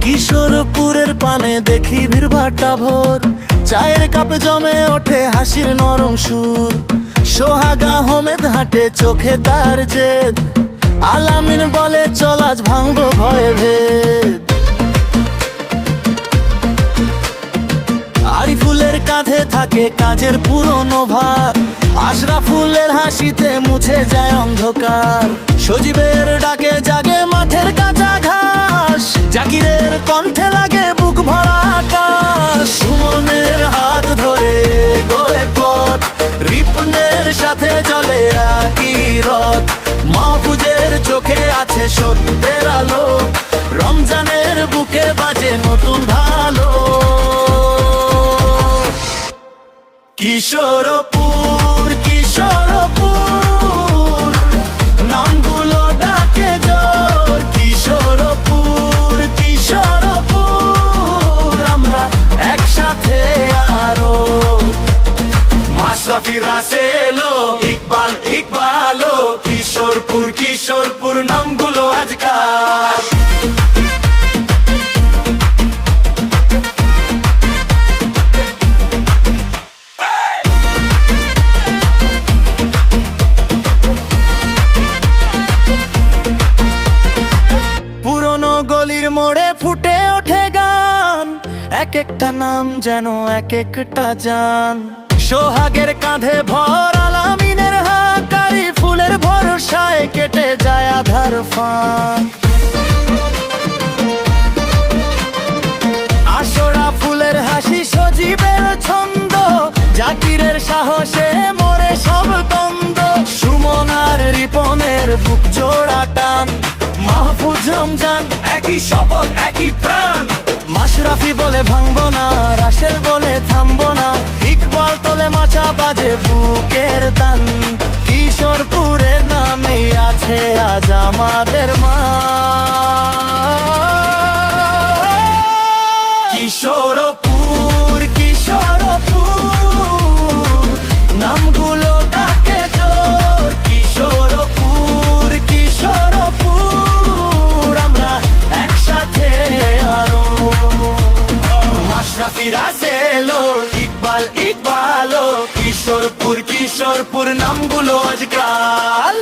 কিশোরপুরের পানে দেখি ভিড়ভাট্টা ভোর, চায়ের কাপে জমে ওঠে হাসির নরম সুর। সোহাগ আহমেদ হাঁটে চোখে তার জেদ, আলামিন বলে চল আজ ভাঙবো ভয়ে ভেদ। আরিফুলের কাঁধে থাকে কাজের পুরনো ভার, আশরাফুলের হাসিতে মুছে যায় অন্ধকার। সজীবের ডাকে জাগে মাঠের কাঁচা ঘাস, জাকিরের কণ্ঠে লাগে বুক ভরা আকাশ। সুমনের হাত ধরে গোলে পথ, রিপনের সাথে চলে একই রথ। মাহফুজের চোখে আছে সত্যের আলো, রমজানের বুকে বাজে নতুন ভালো। কিশোরপুর কিশোরপুর নামগুলো ডাকে জোর। কিশোরপুর কিশোরপুর আমরা একসাথে আরো। মাশরাফি রাসেলো ইকবাল ইকবালো, কিশোরপুর কিশোরপুর নামগুলো আজকাল। গলির মোড়ে ফুটে ওঠে গান, এক একটা নাম যেন এক একটা জান। সোহাগের কাঁধে ভর, আলামিনের হাকারি ফুলের ভরসায় কেটে যায় আধার ফান। আশরা ফুলের হাসি, সজীবের ছন্দ, জাকিরের সাহসে মোরে সব দ্বন্দ্ব। সুমন আর রিপনের বুক জোড়া টান, মাহফুজ রমজান একই শপথ একই প্রাণ। মাশরাফি বলে ভাঙবো না, রাসেল বলে থামবো না, ইকবাল তোলে মাচা বাজে বুকের দান। কিশোরপুরের নামে আছে আজ আমাদের মা। কিশোরপুর কিশোরপুর নামগুলো ডাকে জোর। কিশোরপুর কিশোরপুর আমরা একসাথে আরো। মাশরাফি রাসেলো ইকবাল ইকবালো, কিশোরপুর কিশোরপুর নামগুলো আজকাল।